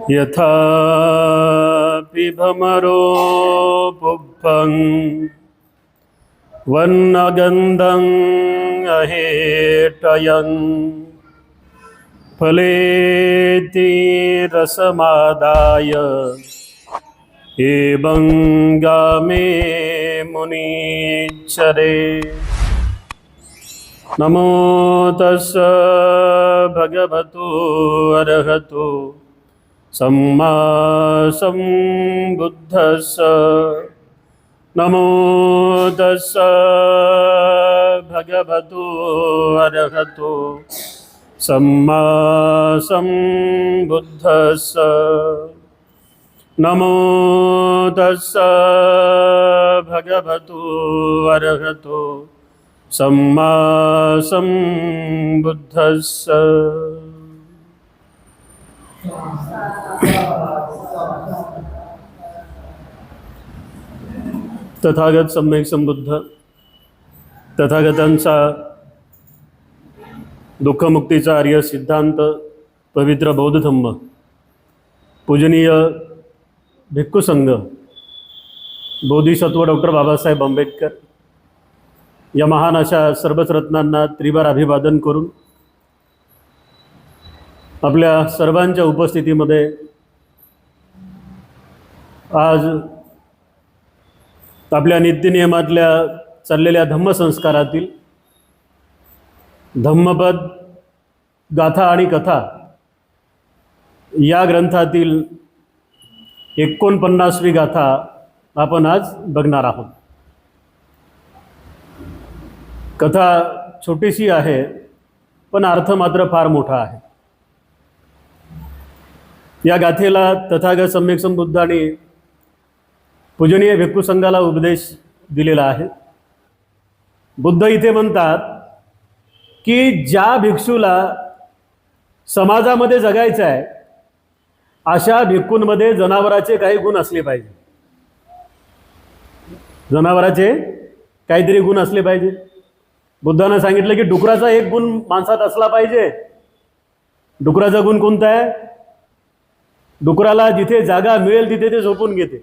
यथा भ्रमरो पुष्पं वर्णगन्धं अहेटयन् फलेति रसमादाय एवं गामे मुनीचरे। नमो तस्स भगवतो अरहतो सम्मा सम्बुद्धस्स। नमो तस्स भगवतो अरहतो सम्मा सम्बुद्धस्स। नमो तस्स भगवतो अरहतो सम्मा सम्बुद्धस्स। तथागत सम्यक संबुद्ध तथागतांचा दुःखमुक्तीचा आर्य सिद्धांत पवित्र बौद्ध धम्म पूजनीय भिक्खू संघ बोधिसत्व डॉक्टर बाबासाहेब आंबेडकर या महान अशा सर्वच रत्नांना त्रिवार अभिवादन करून आपल्या सर्वांच्या उपस्थितीमध्ये आज आपल्या नित्यनियमातल्या चाललेल्या धम्मसंस्कारातील धम्मपद गाथा आणि कथा या ग्रंथातील 49वी गाथा आपण आज बघणार आहोत। कथा छोटीशी आहे पण अर्थ मात्र फार मोठा आहे। या गाथेला तथागत सम्यक संबुद्धांनी पूजनीय भिक्खू संघाला उपदेश दिलेला आहे। बुद्ध इथे म्हणतात की ज्या भिक्षूला समाजामध्ये जगायचं आहे अशा भिक्खूंमध्ये जनावराचे काही गुण असले पाहिजे। जनावराचे काहीतरी गुण असले पाहिजे। बुद्धानं सांगितलं की डुकराचा एक गुण माणसात असला पाहिजे। डुकराचा गुण कोणता आहे? डुकराला जिथे जागा मिळेल तिथे ते झोपून घेते।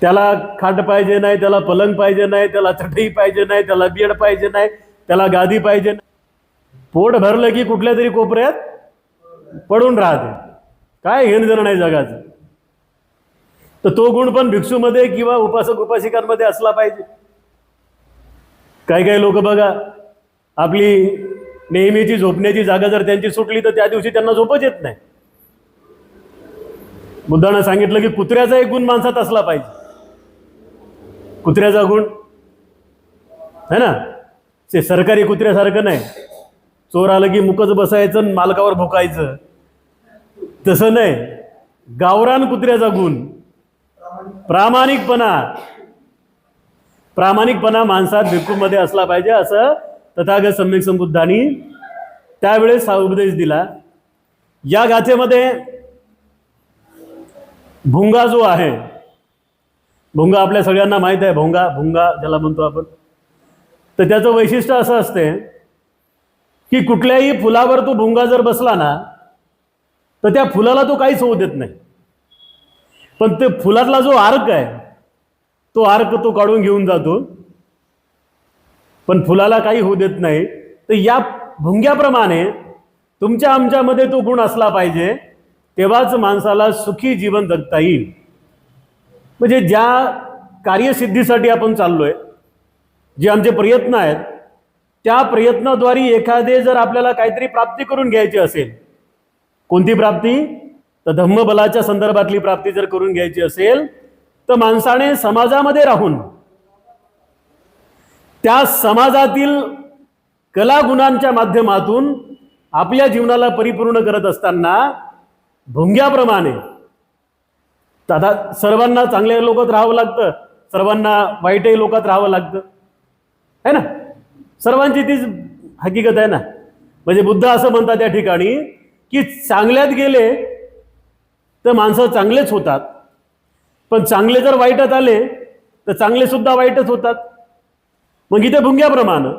त्याला खाट पाहिजे नाही, त्याला पलंग पाहिजे नाही, त्याला चटई पाहिजे नाही, त्याला बेड पाहिजे नाही, त्याला गादी पाहिजे नाही। पोट भरलं की कुठल्या तरी कोपऱ्यात पडून राहते। काय घेणं नाही जगाचं। तर तो गुण पण भिक्षूमध्ये किंवा उपासक उपासिकांमध्ये असला पाहिजे। काही काही लोक बघा आपली नेहमीची झोपण्याची जागा जर त्यांची सुटली तर त्या दिवशी त्यांना झोपच येत नाही। बुद्धानं सांगितलं की कुत्र्याचा एक गुण माणसात असला पाहिजे। कुत्र्याचा गुण है ना, ते सरकारी कुत्र्यासारखं नाही। चोर आलं की मुकच बसायचं आणि मालकावर भुकायचं, तसं नाही। गावरान कुत्र्याचा गुण प्रामाणिकपणा। प्रामाणिकपणा माणसात भिक्खूमध्ये असला पाहिजे असं तथागत सम्यक संबुद्धांनी त्यावेळेस हा उपदेश दिला। या गाथेमध्ये भुंगा जो आहे, भुंगा आपल्या सगळ्यांना माहीत आहे। भोंगा भुंगा ज्याला म्हणतो आपण, तर त्याचं वैशिष्ट्य असं असते की कुठल्याही फुलावर तो भुंगा जर बसला ना तर त्या फुलाला तो काहीच होऊ देत नाही। पण ते फुलातला जो अर्क आहे तो अर्क तो काढून घेऊन जातो, पण फुलाला काही होऊ देत नाही। तर या भुंग्याप्रमाणे तुमच्या आमच्यामध्ये तो गुण असला पाहिजे, तेव्हाच माणसाला सुखी जीवन जगता येईल। म्हणजे ज्या कार्यसिद्धीसाठी आपण चाललोय, जे आमचे प्रयत्न आहेत, त्या प्रयत्नाद्वारे एखादे जर आपल्याला काहीतरी प्राप्ती करून घ्यायची असेल, कोणती प्राप्ती? तर धम्मबलाच्या संदर्भातली प्राप्ती जर करून घ्यायची असेल तर माणसाने समाजामध्ये राहून त्या समाजातील कलागुणांच्या माध्यमातून आपल्या जीवनाला परिपूर्ण करत असताना भुंग्याप्रमाणे दादा सर्वांना चांगल्या लोकात राहावं लागतं, सर्वांना वाईटही लोकात राहावं लागतं, है ना। सर्वांची तीच हकीकत आहे ना। म्हणजे बुद्ध असं म्हणतात त्या ठिकाणी की चांगल्यात गेले तर माणसं चांगलेच होतात, पण चांगले जर वाईटात आले तर चांगले सुद्धा वाईटच होतात। मग इथे भुंग्याप्रमाणे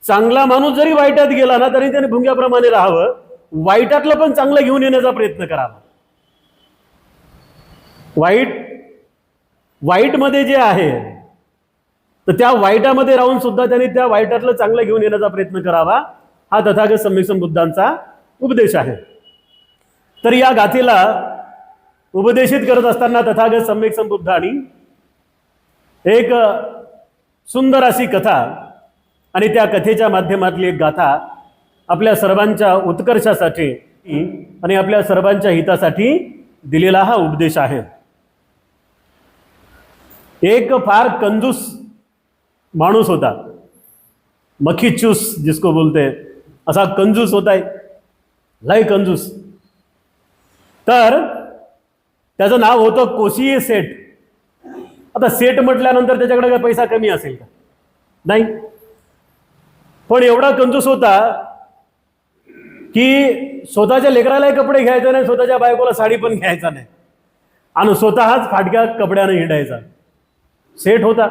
चांगला माणूस जरी वाईटात गेला ना तरी त्याने भुंग्याप्रमाणे राहावं, वाईटातलं पण चांगलं घेऊन येण्याचा प्रयत्न करावा. वाईटमध्ये जे आहे तर त्या वाईटामध्ये राहून सुद्धा त्यांनी त्या वाईटातलं चांगलं घेऊन येण्याचा प्रयत्न करावा, हा तथागत सम्यक संबुद्धांचा उपदेश आहे. तर या गाथेला उपदेशित करत असताना तथागत सम्यक संबुद्धांनी एक सुंदर अशी कथा आणि त्या कथेच्या माध्यमातली एक गाथा आपल्या सर्वांच्या उत्कर्षासाठी आणि आपल्या सर्वांच्या हितासाठी दिलेला हा उपदेश आहे. एक फार कंजूस माणूस होता, मखीचूस जिसको बोलते, असा कंजूस होता, लय कंजूस. तर त्याचं नाव होतं कोशी सेठ. आता सेठ म्हटल्यानंतर त्याच्याकडे काय पैसा कमी असेल का? नाही, पण एवढा कंजूस होता की स्वतःच्या लेकरालाही कपडे घ्यायचे नाही, स्वतःच्या बायकोला साडी पण घ्यायचा नाही, आणि स्वतःच फाटक्या कपड्याने हिंडायचा. सेठ होता,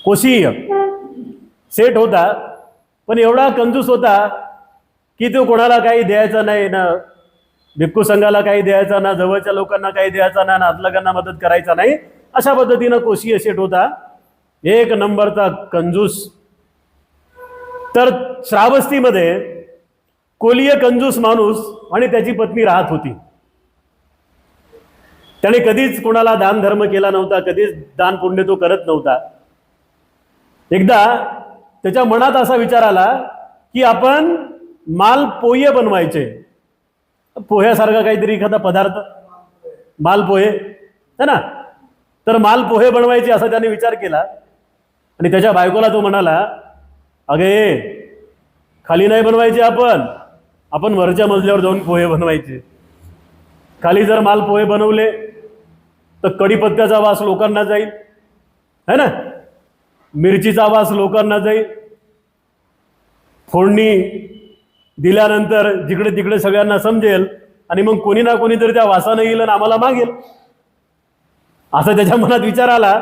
कोशीय सेठ होता, पण एवढा कंजूस होता की तो कोणाला काही द्यायचा नाही, ना भिक्खू संघाला काही द्यायचा, ना जवळच्या लोकांना काही द्यायचा, ना नातलगांना मदत करायचा नाही. अशा पद्धतीनं कोशीय सेठ होता, एक नंबरचा कंजूस. तर श्रावस्तीमध्ये कोलीय कंजूस माणूस आणि त्याची पत्नी राहत होती. त्याने कधीच कोणाला दान धर्म केला नव्हता, कधीच दान पुण्य तो करत नव्हता. एकदा त्याच्या मनात असा विचार आला की आपण मालपोहे बनवायचे, पोह्यासारखा काहीतरी एखादा पदार्थ, मालपोहे है ना, तर मालपोहे बनवायचे असा त्याने विचार केला. आणि त्याच्या बायकोला तो म्हणाला, अगे खाली नाही बनवायचे, आपण वरच्या मजल्यावर जाऊन पोहे बनवायचे. खाली जर मालपोहे बनवले तर कढीपत्त्याचा वास लोकांना जाईल, है ना, मिरचीचा वास लोकांना जाईल, फोडणी दिल्यानंतर जिकडे तिकडे सगळ्यांना समजेल, आणि मग कोणी ना कोणी तरी त्या वासानं येईल आणि आम्हाला मागेल. असं त्याच्या मनात विचार आला.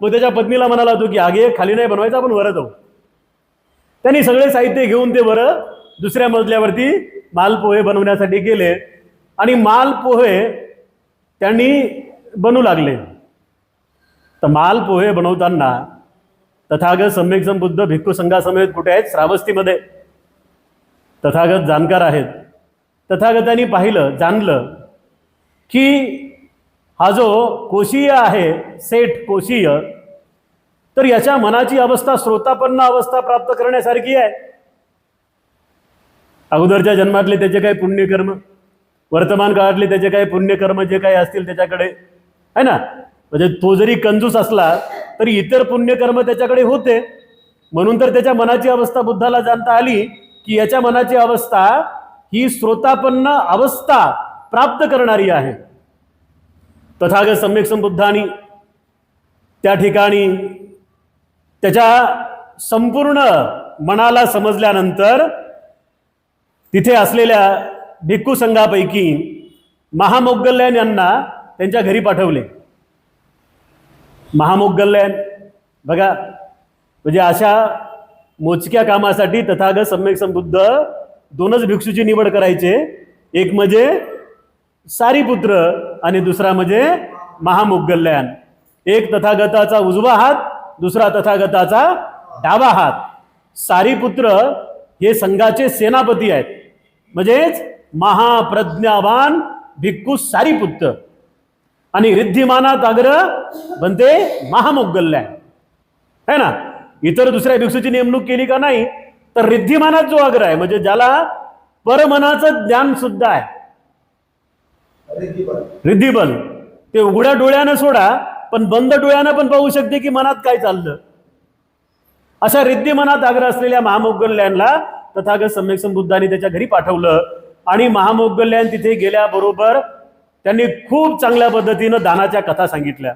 मग त्याच्या पत्नीला म्हणाला तो की आगे खाली नाही बनवायचं, आपण वर जाऊ. त्यांनी सगळे साहित्य घेऊन ते वर दुसऱ्या मजल्यावरती मालपोहे बनवण्यासाठी गेले आणि मालपोहे त्यांनी बनवू लागले. तर मालपोहे बनवताना तथागत सम्यक संबुद्ध भिक्खू संघासमेत कुठे आहेत? श्रावस्तीमध्ये. तथागत जाणकार आहेत. तथागतांनी पाहिलं, जाणलं की हा जो कोशीय आहे, सेठ कोशीय, तर याच्या मनाची अवस्था श्रोतापन्न अवस्था प्राप्त करण्यासारखी आहे. अगोदरच्या जन्मातले त्याचे काही पुण्यकर्म, वर्तमान काळातले त्याचे काही पुण्यकर्म जे काही असतील त्याच्याकडे आहे ना, म्हणजे तो जरी कंजूस असला तरी इतर पुण्यकर्म त्याच्याकडे होते. म्हणून तर त्याच्या मनाची अवस्था बुद्धाला जाणता आली की याच्या मनाची अवस्था ही श्रोतापन्न अवस्था प्राप्त करणारी आहे. तथागत सम्यक संबुद्धांनी त्या ठिकाणी त्याच्या संपूर्ण मनाला समजल्यानंतर तिथे असलेल्या भिक्खू संघापैकी महामोग्गल्ल्याण यांना त्यांच्या घरी पाठवले. महामोग्गल्ल्याण बघा, म्हणजे अशा मोजक्या कामासाठी तथागत सम्यक संबुद्ध दोनच भिक्षूची निवड करायचे. एक म्हणजे सारीपुत्र आणि दुसरा म्हणजे महामोग्गल्ल्याण. एक तथागताचा उजवा हात, दुसरा तथागताचा डावा हात. सारीपुत्र हे संघाचे सेनापती आहेत, म्हणजेच महाप्रज्ञावान भिक्खू सारीपुत्र, आणि रिद्धिमानात अग्र बनते महामोग्गल्ल्याण, है ना. इतर दुसऱ्या भिक्षूची नेमणूक केली का नाही, तर रिद्धिमानात जो अग्र आहे, म्हणजे ज्याला परमनाचं ज्ञान सुद्धा आहे, रिद्धिबल, ते उघड्या डोळ्यानं सोडा पण बंद डोळ्यानं पण पाहू शकते की मनात काय चाललं. अशा रिद्धिमनात अग्र असलेल्या महामोग्गल्ल्याणला तथागत सम्यक संबुद्धांनी त्याच्या घरी पाठवलं. आणि महामोग्गल्ल्याण तिथे गेल्याबरोबर त्यांनी खूप चांगल्या पद्धतीनं दानाच्या कथा सांगितल्या,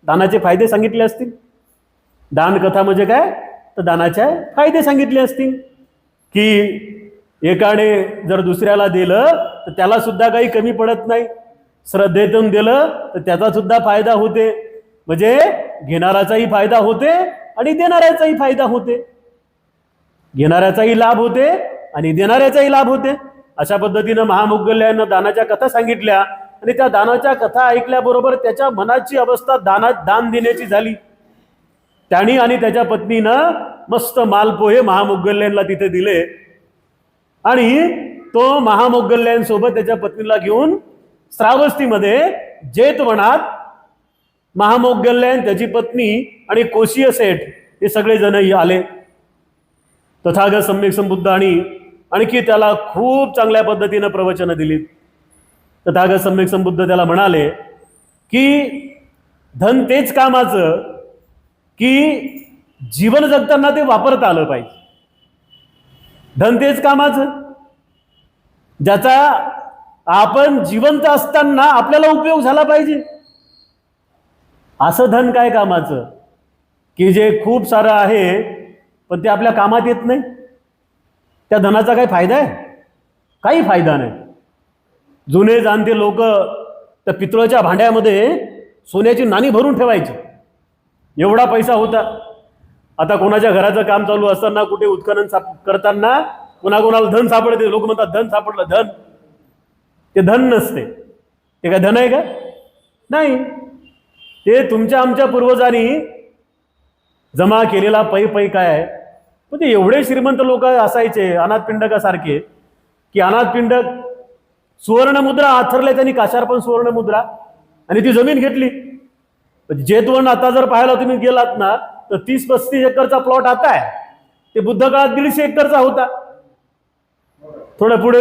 दानाचे फायदे सांगितले असतील. दान कथा म्हणजे काय, तर दानाचे फायदे सांगितले असतील की एकाने जर दुसऱ्याला दिलं तर त्याला सुद्धा काही कमी पडत नाही, श्रद्धेतून दिलं तर त्याचा सुद्धा फायदा होते, म्हणजे घेणाराचाही फायदा होते आणि देणाऱ्याचाही फायदा होते, घेणाऱ्याचाही लाभ होते आणि देणाऱ्याचाही लाभ होते. अशा पद्धतीनं महामौद्गल्यानं दानाच्या कथा सांगितल्या आणि त्या दानाच्या कथा ऐकल्याबरोबर त्याच्या मनाची अवस्था दान देण्याची झाली. त्याने आणि त्याच्या पत्नीनं मस्त मालपोहे महामौद्गल्यांना तिथे दिले आणि तो महामौद्गल्यांसोबत त्याच्या पत्नीला घेऊन श्रावस्तीमध्ये जेतवनात महामौद्गल्यन, त्याची पत्नी आणि कोशीय सेठ हे सगळे जण आले. तथागत सम्यक संबुद्धांनी आणखी त्याला खूप चांगल्या पद्धतीनं प्रवचनं दिली. तथागत सम्यक संबुद्ध त्याला म्हणाले की धन तेच कामाचं की जीवन जगताना ते वापरता आलं पाहिजे. धन तेच कामाचं ज्याचा आपण जिवंत असताना आपल्याला उपयोग झाला पाहिजे. असं धन काय कामाचं की जे खूप सारं आहे पण ते आपल्या कामात येत नाही. त्या धनाचा काही फायदा आहे? काही फायदा नाही. जुने जाणते लोक त्या पितळाच्या भांड्यामध्ये सोन्याची नाणी भरून ठेवायची, एवढा पैसा होता. आता कोणाच्या घराचं काम चालू असताना, कुठे उत्खनन करताना कोणाकोणाला धन सापडते, लोक म्हणतात धन सापडलं. धन ते धन नसते. ते काय धन आहे का? नाही. ते तुमच्या आमच्या पूर्वजांनी जमा केलेला पै काय आहे. पण ते एवढे श्रीमंत लोक असायचे अनाथपिंडकासारखे की अनाथपिंडक सुवर्णमुद्रा आथरले त्यांनी, काशार पण सुवर्णमुद्रा, आणि ती जमीन घेतली. जेतवण आता जर पाहायला तुम्ही गेलात ना तर 30-35 एकरचा प्लॉट आता आहे. ते बुद्ध काळात 150 एकरचा होता. थोडं पुढे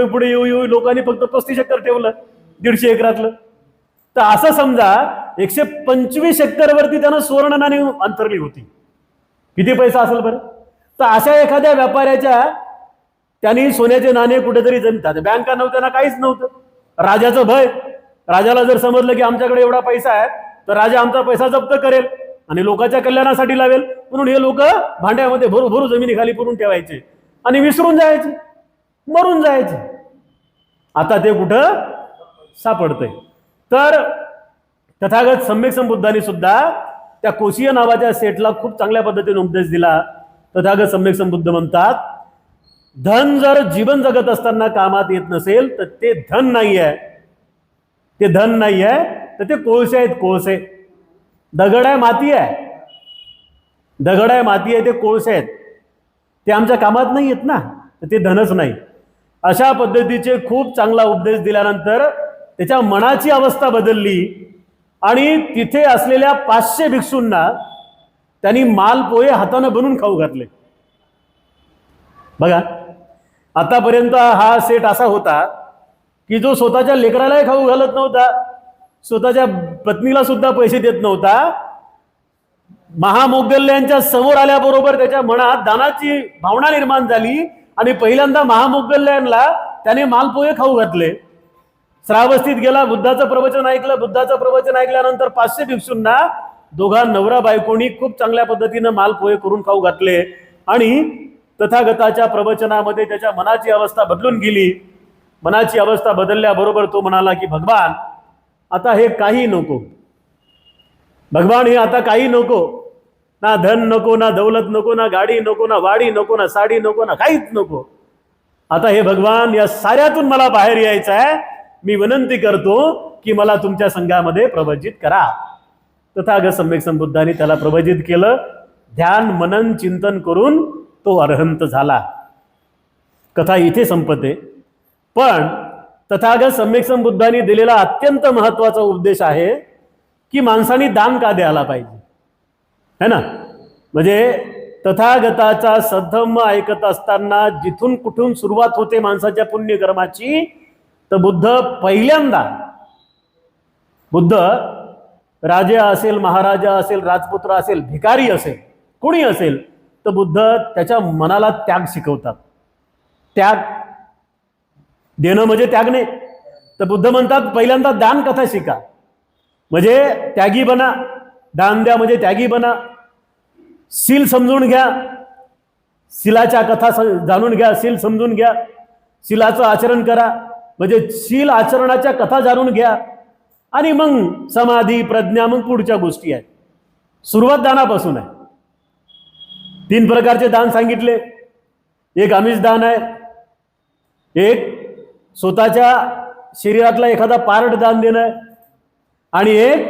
पुढे येऊ लोकांनी फक्त 35 एकर ठेवलं 150 एकरातलं. तर असं समजा 125 एकरवरती त्यानं सुवर्ण नाणी अंतरली होती. किती पैसा असेल बरं? तर अशा एखाद्या व्यापाऱ्याच्या त्यांनी सोन्याचे नाणे कुठेतरी जमतात. बँका नव्हत्या ना, काहीच नव्हतं. राजाचं भय, राजाला जर समजलं की आमच्याकडे एवढा पैसा आहे तर राजा आमचा पैसा जप्त करेल आणि लोकांच्या कल्याणासाठी लावेल, म्हणून हे लोक भांड्यामध्ये भरू जमिनीखाली पुरून ठेवायचे आणि विसरून जायचे, मरून जायचे. आता ते कुठं सापडतंय? तर तथागत सम्यक संबुद्धांनी सुद्धा त्या कोशीय नावाच्या सेठला खूप चांगल्या पद्धतीने उपदेश दिला. तथागत सम्यक संबुद्ध म्हणतात, धन जर जीवन जगत असताना कामात येत नसेल तर ते धन नाही आहे. ते धन नाही आहे तर ते कोळसे आहेत. कोळसे, दगड आहे, माती आहे. दगड आहे, माती आहे, ते कोळसे आहेत. ते आमच्या कामात नाही येत ना, तर ते धनच नाही. अशा पद्धतीचे खूप चांगला उपदेश दिल्यानंतर त्याच्या मनाची अवस्था बदलली आणि तिथे असलेल्या 500 भिक्षूंना त्यांनी मालपोहे हाताने बनवून खाऊ घातले. बघा, आतापर्यंत हा सेठ असा होता की जो स्वतःच्या लेकरालाही खाऊ घालत नव्हता, स्वतःच्या पत्नीला सुद्धा पैसे देत नव्हता. महामौद्गल्यांच्या समोर आल्याबरोबर त्याच्या मनात दानाची भावना निर्माण झाली आणि पहिल्यांदा महामौद्गल्यांना त्याने मालपोहे खाऊ घातले. श्रावस्तीत गेला, बुद्धाचं प्रवचन ऐकलं. बुद्धाचं प्रवचन ऐकल्यानंतर 500 भिक्षूंना दोघा नवरा बायकोनी खूप चांगल्या पद्धतीनं मालपोहे करून खाऊ घातले आणि तथागताच्या प्रवचनामध्ये त्याच्या मनाची अवस्था बदलून गेली. मनाची अवस्था बदलल्याबरोबर तो म्हणाला की भगवान, आता हे काही नको. भगवान, हे आता काही नको. ना धन नको, ना दौलत नको, ना गाडी नको, ना वाडी नको, ना साडी नको, ना काहीच नको. आता हे भगवान, या साऱ्यातून मला बाहेर यायचं आहे. मी विनंती करतो की मला तुमच्या संघामध्ये प्रवचित करा. तथागत सम्यक संबुद्धांनी त्याला प्रवचित केलं. ध्यान मनन चिंतन करून तो अरहंत झाला. कथा इथे संपते. पण तथागत सम्यक संबुद्धांनी दिलेला अत्यंत महत्वाचा उपदेश आहे की माणसाने दान का द्यायला पाहिजे, है ना. म्हणजे तथागताचा सद्धम्म ऐकत असताना जिथून कुठून सुरुवात होते माणसाच्या पुण्यकर्माची, तर पहिल्यांदा बुद्ध राजा असेल, महाराजा असेल, राजपुत्र असेल, भिकारी असेल, कोणी असेल, तर बुद्ध त्याच्या मनाला त्याग शिकवतात. त्याग देणं म्हणजे त्यागणे. तर बुद्ध म्हणतात पहिल्यांदा दान कथा शिका, म्हणजे त्यागी बना. दान द्या म्हणजे त्यागी बना. शील समजून घ्या, शीलाच्या कथा जाणून घ्या, शील समजून घ्या, शीलाचं आचरण करा, म्हणजे शील आचरणाच्या कथा जाणून घ्या आणि मग समाधी प्रज्ञा, मग पुढच्या गोष्टी आहेत. सुरुवात दानापासून आहे. 3 प्रकारचे दान सांगितले. एक आमिष दान आहे, एक स्वतःच्या शरीरातला एखादा पार्ट दान देणं, आणि एक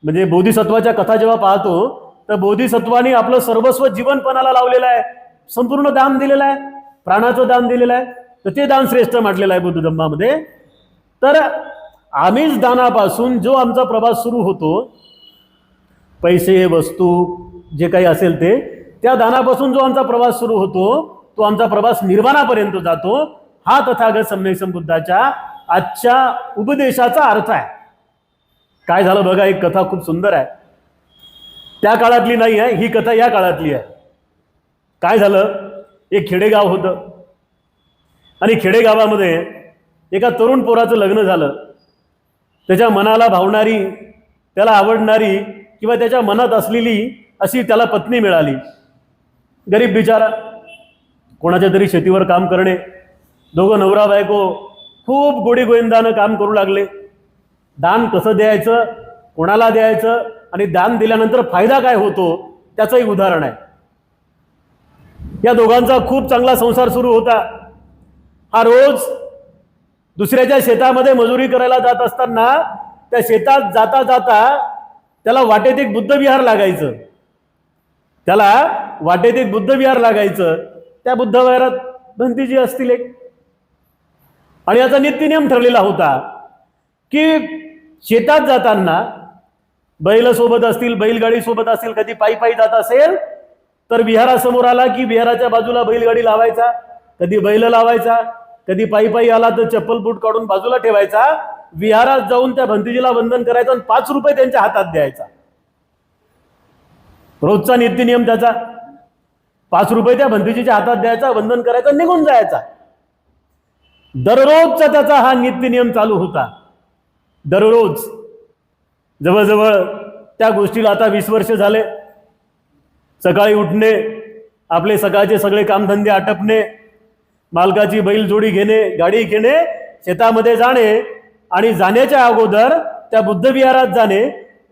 म्हणजे बोधिसत्वाच्या कथा जेव्हा पाहतो तर बोधिसत्वाने आपलं सर्वस्व जीवनपणाला लावलेलं आहे, संपूर्ण दान दिलेलं आहे, प्राणाचं दान दिलेलं आहे, तर ते दान श्रेष्ठ म्हटलेलं आहे बुद्ध धम्मामध्ये. तर आमिष दानापासून जो आमचा प्रवास सुरू होतो, पैसे वस्तू जे काही असेल ते, त्या दानापासून जो आमचा प्रवास सुरू होतो तो आमचा प्रवास निर्वाणापर्यंत जातो. हा तथागत सम्यक संबुद्धाच्या आजच्या उपदेशाचा अर्थ आहे. काय झालं बघा, एक कथा खूप सुंदर आहे, त्या काळातली नाही आहे ही कथा, या काळातली आहे. काय झालं, एक खेडेगाव होतं आणि खेडेगावामध्ये एका तरुण पोराचं लग्न झालं. त्याच्या मनाला भावणारी, त्याला आवडणारी किंवा त्याच्या मनात असलेली अशी त्याला पत्नी मिळाली. गरीब बिचारा, कोणाच्या तरी शेतीवर काम करणे, दोघं नवरा बायको खूप गोडी गोविंदानं काम करू लागले. दान कसं द्यायचं, कोणाला द्यायचं आणि दान दिल्यानंतर फायदा काय होतो त्याचं एक उदाहरण आहे. या दोघांचा खूप चांगला संसार सुरू होता. हा रोज दुसऱ्याच्या शेतामध्ये मजुरी करायला जात असताना त्या शेतात जाता जाता त्याला वाटेत एक बुद्धविहार लागायचं. त्या बुद्धविहारात भंतीजी असतील एक, आणि याचा नित्यनियम ठरलेला होता की शेतात जाताना बैल सोबत असतील, बैलगाडी सोबत असेल, कधी पायी पायी जात असेल तर विहारासमोर आला की विहाराच्या बाजूला बैलगाडी लावायचा, कधी बैल लावायचा, कधी पायी पायी आला तर चप्पल बूट काढून बाजूला ठेवायचा, विहारात जाऊन त्या भंतीजीला वंदन करायचं आणि 5 रुपये त्यांच्या हातात द्यायचा. रोजचा नित्यनियम त्याचा. 5 रुपये त्या भंतीजीच्या हातात द्यायचा, वंदन करायचं, निघून जायचा. दररोजचा त्याचा हा नित्यनियम चालू होता. दररोज जवळजवळ त्या गोष्टीला आता 20 वर्ष झाले. सकाळी उठणे, आपले सकाळचे सगळे कामधंदे आटपणे, मालकाची बैलजोडी घेणे, गाडी घेणे, शेतामध्ये जाणे आणि जाण्याच्या अगोदर त्या बुद्धविहारात जाणे,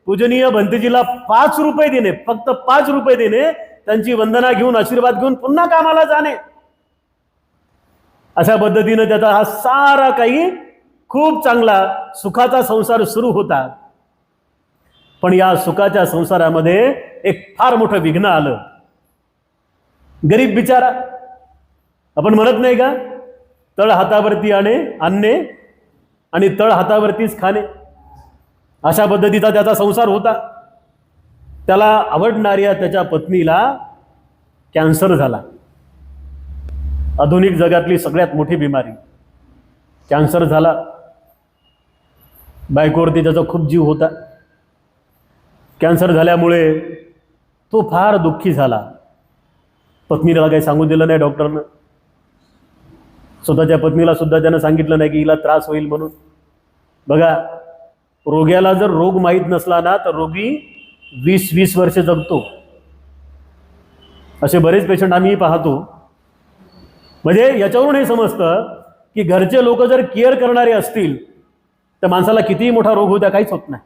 पूजनीय भंतीजीला 5 रुपये देणे, फक्त 5 रुपये देणे, त्यांची वंदना घेऊन आशीर्वाद घेऊन पुन्हा कामाला जाणे. अशा पद्धतीने त्याचा हा सारा काही खूप चांगला सुखाचा संसार सुरू होता. पण या सुखाच्या संसारामध्ये एक फार मोठं विघ्न आलं. गरीब बिचारा, आपण म्हणत नाही का, तळ हातावरती आणणे आणि तळ हातावरतीच खाणे, अशा पद्धतीचा त्याचा संसार होता. त्याला आवडणाऱ्या त्याच्या पत्नीला कॅन्सर झाला. आधुनिक जगातली सगळ्यात मोठी बिमारी कॅन्सर झाला. बायकोवरती त्याचा खूप जीव होता. कॅन्सर झाल्यामुळे तो फार दुःखी झाला. पत्नीला काही सांगू दिलं नाही डॉक्टरनं. स्वतःच्या पत्नीला सुद्धा त्यानं सांगितलं नाही की हिला त्रास होईल म्हणून. बघा, रोग्याला जर रोग माहीत नसला ना तर रोगी 20-20 वर्ष जगतो. असे बरेच पेशंट आम्ही पाहतो. म्हणजे याच्यावरून हे समजतं की घरचे लोक जर केअर करणारे असतील तर माणसाला कितीही मोठा रोग होता काहीच होत नाही.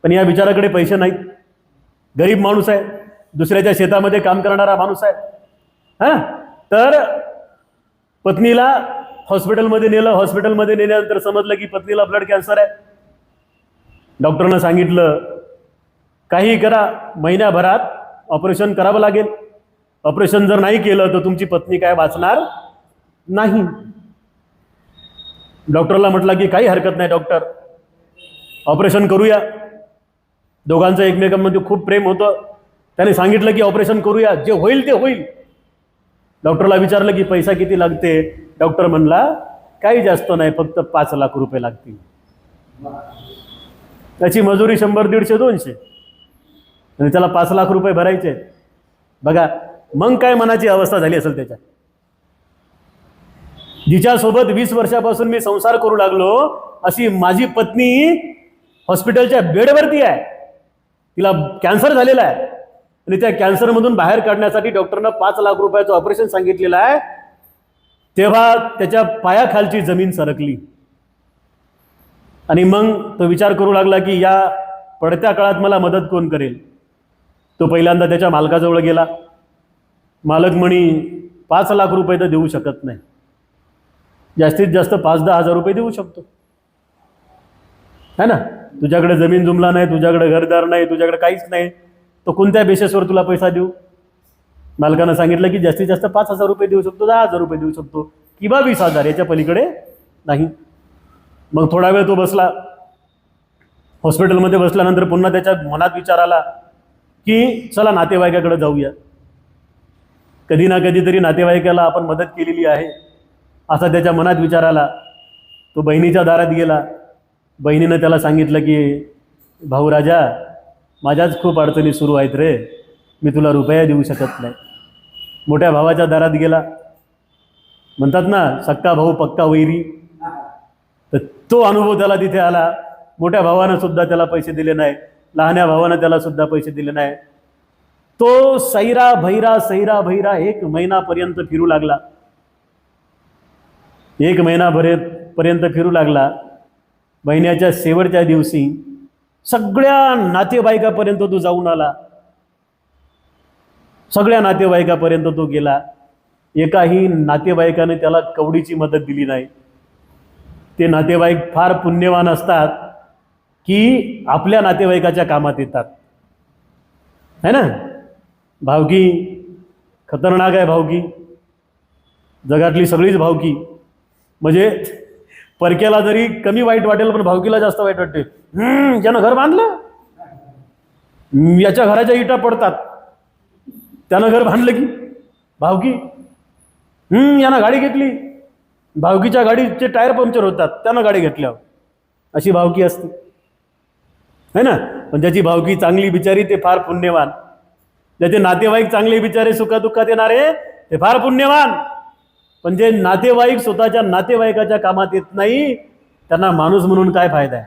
पण या बिचाराकडे पैसे नाहीत, गरीब माणूस आहे, दुसऱ्याच्या शेतामध्ये काम करणारा माणूस आहे. तर पत्नीला हॉस्पिटलमध्ये नेलं. हॉस्पिटलमध्ये नेल्यानंतर समजलं की पत्नीला ब्लड कॅन्सर आहे. डॉक्टरनं सांगितलं काही करा, महिन्याभरात ऑपरेशन करावं लागेल. ऑपरेशन जर नाही केलं तर तुमची पत्नी काय वाचणार नाही. डॉक्टरला म्हटलं की काही हरकत नाही डॉक्टर, ऑपरेशन करूया. दोघांचं एकमेकांमध्ये खूप प्रेम होतं. त्याने सांगितलं की ऑपरेशन करूया, जे होईल ते होईल. डॉक्टरला विचारलं की पैसा किती लागते. डॉक्टर म्हणला काही जास्त नाही, फक्त 5 लाख रुपये लागतील. त्याची मजुरी 100, 150, 200 आणि त्याला 5 लाख रुपये भरायचे. बघा मग काय मनाची अवस्था झाली असेल त्याच्या. जिच्यासोबत 20 वर्षापासून मी संसार करू लागलो अशी माझी पत्नी हॉस्पिटलच्या बेडवरती आहे, तिला कॅन्सर झालेला आहे आणि त्या कॅन्सरमधून बाहेर काढण्यासाठी डॉक्टरनं 5 लाख रुपयाचं ऑपरेशन सांगितलेलं आहे. तेव्हा त्याच्या पायाखालची जमीन सरकली आणि मग तो विचार करू लागला की या पडत्या काळात मला मदत कोण करेल. तो पहिल्यांदा त्याच्या मालकाजवळ गेला. मालक म्हणी 5 लाख रुपये तर देऊ शकत नाही. जास्तीत जास्त 5-10 हजार रुपये देऊ शकतो, है ना. तुझ्याकडे जमीन जुमला नाही, तुझ्याकडे घरदार नाही, तुझ्याकडे काहीच नाही, तो कोणत्या बेसिसवर तुला पैसा देऊ. मालकानं सांगितलं की जास्तीत जास्त 5,000 रुपये देऊ शकतो, 10,000 रुपये देऊ शकतो किंवा 20,000, याच्या पलीकडे नाही. मग थोडा वेळ तो बसला. हॉस्पिटलमध्ये बसल्यानंतर पुन्हा त्याच्या मनात विचार आला की चला नातेवाईकाकडे जाऊया. कधी ना कधीतरी नातेवाईकाला आपण मदत केलेली आहे असा त्याच्या मनात विचार आला. तो बहिणीच्या दारात गेला. बहिणीनं त्याला सांगितलं की भाऊ राजा, माझ्याच खूप अडचणी सुरू आहेत रे, मी तुला रुपया देऊ शकत नाही. मोठ्या भावाच्या दारात गेला. म्हणतात ना सक्का भाऊ पक्का वैरी, तर तो अनुभव त्याला तिथे आला. मोठ्या भावानं सुद्धा त्याला पैसे दिले नाही, लहान्या भावानं त्याला सुद्धा पैसे दिले नाही. तो सैरा भैरा 1 महिनापर्यंत फिरू लागला. 1 महिनापर्यंत फिरू लागला. महिन्याच्या शेवटच्या दिवशी सगळ्या नातेवाईकापर्यंत तो जाऊन आला. सगळ्या नातेवाईकापर्यंत तो गेला. एकाही नातेवाईकाने त्याला कवडीची मदत दिली नाही. ते नातेवाईक फार पुण्यवान असतात की आपल्या नातेवाईकाच्या कामात येतात, है ना. भावकी खतरनाक आहे. भावकी जगातली सगळीच भावकी, म्हणजे परक्याला जरी कमी वाईट वाटेल पण भावकीला जास्त वाईट वाटते. ज्यानं घर बांधलं याच्या घराच्या इटा पडतात, त्यानं घर बांधलं की भावकी. यानं गाडी घेतली, भावकीच्या गाडीचे टायर पंक्चर होतात, त्यानं गाडी घेतल्यावर, अशी भावकी असते, है ना. पण ज्याची भावकी चांगली बिचारी ते फार पुण्यवान. ज्याचे नातेवाईक चांगले बिचारे सुखादुःखात येणारे ते फार पुण्यवान. पण जे नातेवाईक स्वतःच्या नातेवाईकाच्या कामात येत नाही त्यांना माणूस म्हणून काय फायदा आहे.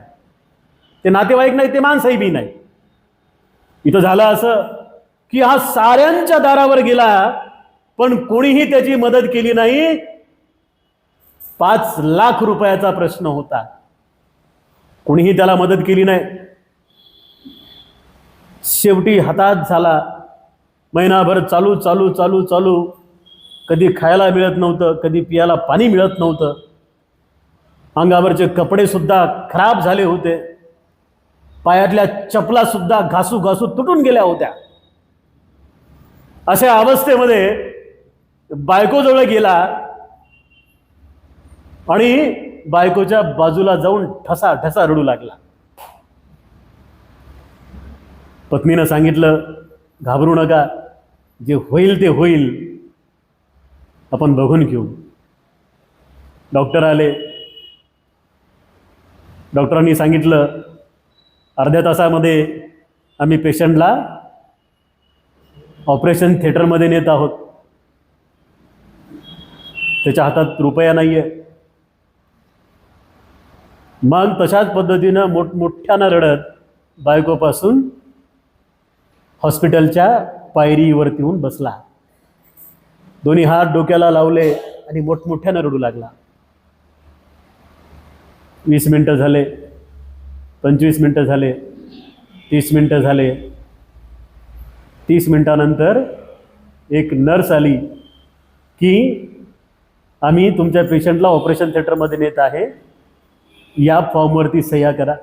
ते नातेवाईक नाही, ते माणसंही बी नाही. इथं झालं असं की हा साऱ्यांच्या दारावर गेला पण कोणीही त्याची मदत केली नाही. 5 लाख रुपयाचा प्रश्न होता, कोणीही त्याला मदत केली नाही. शेवटी हातात झाला. महिनाभर चालू चालू चालू चालू, कधी खायला मिळत नव्हतं, कधी पियाला पाणी मिळत नव्हतं. अंगावरचे कपडे सुद्धा खराब झाले होते. पायातल्या चपला सुद्धा घासू घासू तुटून गेल्या होत्या. अशा अवस्थेमध्ये बायकोजवळ गेला आणि बायकोच्या बाजूला जाऊन ठसा ठसा रडू लागला. पत्नीनं सांगितलं, घाबरू नका, जे होईल ते होईल, आपण बघून घेऊ. डॉक्टर आले. डॉक्टरांनी सांगितलं, अर्ध्या तासामध्ये आम्ही पेशंटला ऑपरेशन थिएटरमध्ये नेत आहोत. त्याच्या हातात रुपया नाही आहे. मग तशाच पद्धतीनं मोठमोठ्यानं रडत बायकोपासून हॉस्पिटलच्या पायरीवरती येऊन बसला. दोन्ही हात डोक्याला लावले आणि मोठमोठ्यानं रडू लागला. 20 मिनिटं झाले, 25 मिनिटं झाले, 30 मिनिटं झाले. 30 मिनिटानंतर एक नर्स आली की आम्ही तुमच्या पेशंटला ऑपरेशन थिएटरमध्ये नेत आहे, या फॉर्मवरती सह्या करा.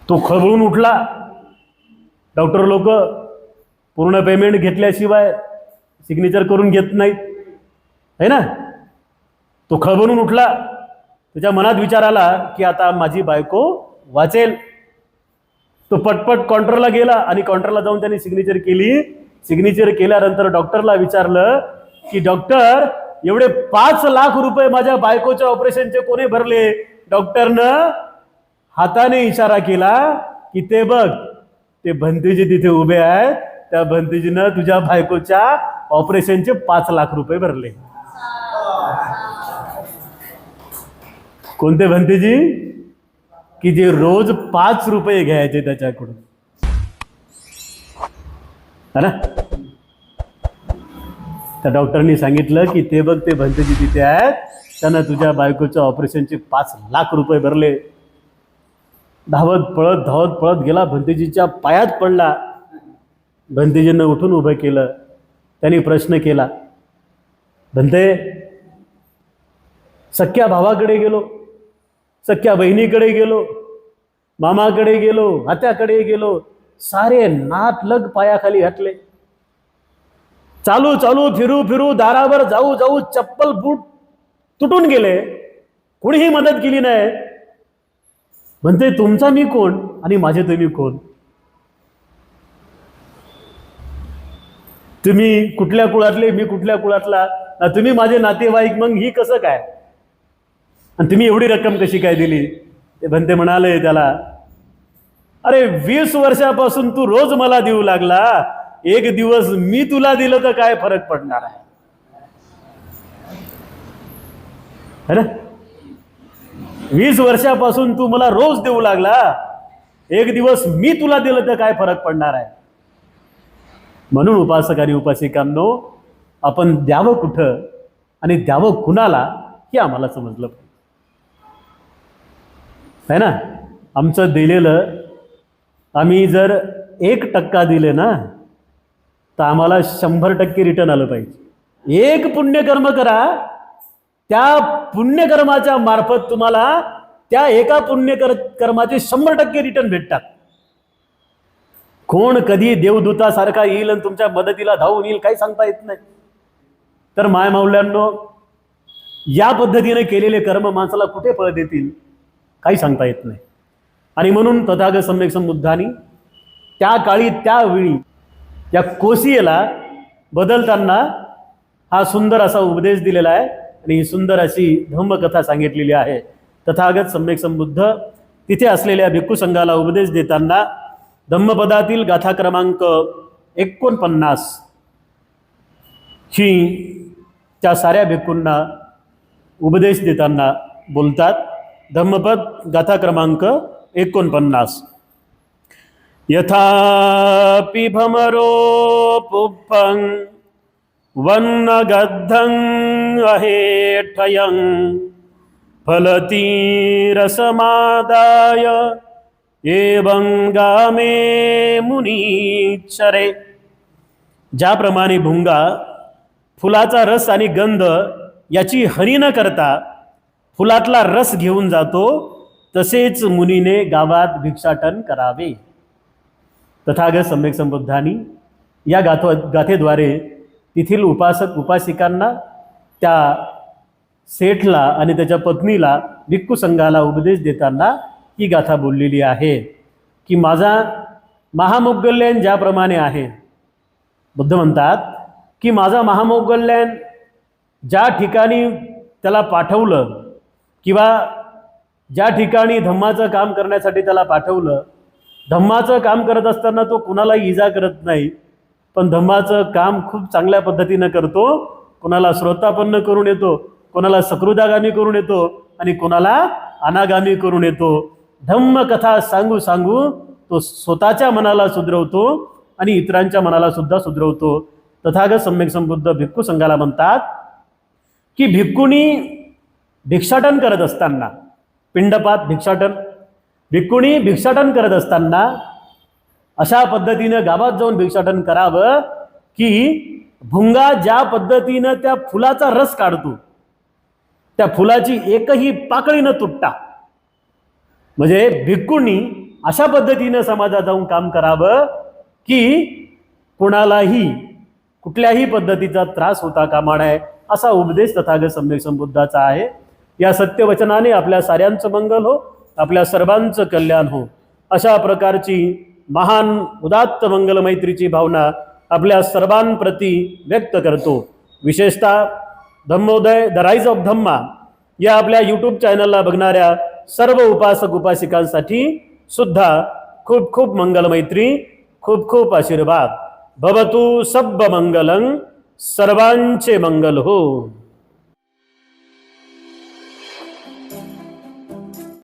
तो खळबळून उठला. डॉक्टर लोक पूर्ण पेमेंट घेतल्याशिवाय सिग्नेचर करून घेत नाहीत, है ना. तो खळबळून उठला. त्याच्या मनात विचार आला की आता माझी बायको वाचेल. तो पटपट काउंटरला गेला आणि काउंटरला जाऊन त्यांनी सिग्नेचर केली. सिग्नेचर केल्यानंतर डॉक्टरला विचारलं की डॉक्टर, एवढे 5 लाख रुपये माझ्या बायकोच्या ऑपरेशनचे कोणी भरले? डॉक्टरनं हाताने इशारा केला की ते बघ, ते भंतेजी तिथे उभे आहेत, त्या भंतेजीनं तुझ्या बायकोच्या ऑपरेशनचे 5 लाख रुपये भरले. कोणते भंतेजी? की जे रोज 5 रुपये घ्यायचे त्याच्याकडून, है ना. त्या डॉक्टरनी सांगितलं की ते बघ, ते भंतेजी तिथे आहेत, त्यानं तुझ्या बायकोच्या ऑपरेशनचे 5 लाख रुपये भरले. धावत पळत गेला, भंतेजीच्या पायात पडला. भंतेजीनं उठून उभं केलं. त्यांनी प्रश्न केला, भंते सख्या भावाकडे गेलो, सख्या बहिणीकडे गेलो, मामाकडे गेलो, आत्याकडे गेलो, सारे नात लग पायाखाली घातले. चालू चालू फिरू फिरू दारावर जाऊ जाऊ चप्पल बूट तुटून गेले. कोणीही मदत केली नाही. म्हणते तुमचा मी कोण आणि माझे तुम्ही कोण? तुम्ही कुठल्या कुळातले, मी कुठल्या कुळातला, ना तुम्ही माझे नातेवाईक, मग ही कसं काय? आणि तुम्ही एवढी रक्कम कशी काय दिली? ते भंते म्हणाले त्याला, अरे 20 वर्षापासून तू रोज मला देऊ लागला, एक दिवस मी तुला दिलं तर काय फरक पडणार आहे? है ना? 20 वर्षापासून तू मला रोज देऊ लागला, एक दिवस मी तुला दिलं तर काय फरक पडणार आहे? म्हणून उपासक आणि उपासिकांनो, आपण द्यावं कुठं आणि द्यावं कुणाला हे आम्हाला समजलं पाहिजे, है ना? आमचं दिलेलं आम्ही जर 1% दिले ना, तर आम्हाला 100% रिटर्न आलं पाहिजे. एक पुण्यकर्म करा, त्या पुण्यकर्माच्या मार्फत तुम्हाला त्या एका पुण्यकर्माचे 100% रिटर्न भेटतात. कोण कधी देवदूतासारखा येईल आणि तुमच्या मदतीला धावून येईल काही सांगता येत नाही. तर मायमाऊल्यांनो, या पद्धतीने केलेले कर्म माणसाला कुठे फळ देतील काही सांगता येत नाही. आणि म्हणून तथागत सम्यक संबुद्धांनी त्या काळी त्यावेळी या कोसियेला बदलताना हा सुंदर असा उपदेश दिलेला आहे आणि ही सुंदर अशी धम्मकथा सांगितलेली आहे. तथागत सम्यक संबुद्ध तिथे असलेल्या भिक्खू संघाला उपदेश देताना धम्मपदातील गाथा क्रमांक 49 ही त्या साऱ्या भिक्खूंना उपदेश देताना बोलतात. धम्मपद गाथा क्रमांक 49. यथापि भमरो पुप्पं वन्नगद्धं अहेठयं फलती रसमादाय एवं गामे मुनीचरे. ज्याप्रमाणे भुंगा फुलाचा रस आणि गंध याची हनी न करता फुलातला रस घेऊन जातो, तसेच मुनीने गावात भिक्षाटन करावे. तथागत सम्यक संबुद्धांनी या गाथेद्वारे तेथील उपासक उपासिकांना, त्या सेठला आणि त्याच्या पत्नीला, भिक्खू संघाला उपदेश देताना ही गाथा बोललेली आहे की माझा महामौगल्यन ज्याप्रमाणे आहे, बुद्ध म्हणतात की माझा महामौगल्यन ज्या ठिकाणी त्याला पाठवलं किंवा ज्या ठिकाणी धम्माचं काम करण्यासाठी त्याला पाठवलं, धम्माचं काम करत असताना तो कुणालाही इजा करत नाही, पण धम्माचं काम खूप चांगल्या पद्धतीनं करतो. कोणाला श्रोतापन्न करून येतो, कोणाला सकृदागामी करून येतो आणि कोणाला अनागामी करून येतो. धम्म कथा सांगू सांगू तो स्वतःच्या मनाला सुधरवतो आणि इतरांच्या मनाला सुद्धा सुधरवतो. तथागत सम्यक संबुद्ध भिक्खू संघाला म्हणतात की भिक्खूंनी भिक्षाटन करत असताना, पिंडपात भिक्षाटन, भिक्खूंनी भिक्षाटन करत असताना अशा पद्धतीनं गावात जाऊन भिक्षाटन करावं की भुंगा ज्या पद्धतीनं त्या फुलाचा रस काढतो, त्या फुलाची एकही पाकळी न तुटता, म्हणजे भिक्खूंनी अशा पद्धतीनं समाजात जाऊन काम करावं की कुणालाही कुठल्याही पद्धतीचा त्रास होता कामा नये, असा उपदेश तथागत सम्यक संबुद्धाचा आहे. या सत्यवचनाने आपल्या साऱ्यांचं मंगल हो, आपल्या सर्वांचं कल्याण हो, अशा प्रकारची महान उदात्त मंगल मैत्रीची भावना आपल्या सर्वांप्रती व्यक्त करतो. विशेषतः धम्मोदय द राईज ऑफ धम्मा या आपल्या यूट्यूब चॅनलला बघणाऱ्या सर्व उपासक उपासिकांसाठी सुद्धा खूप खूप मंगल मैत्री, खूप खूप आशीर्वाद. भवतु सब्ब मंगलं, सर्वांचे मंगल हो.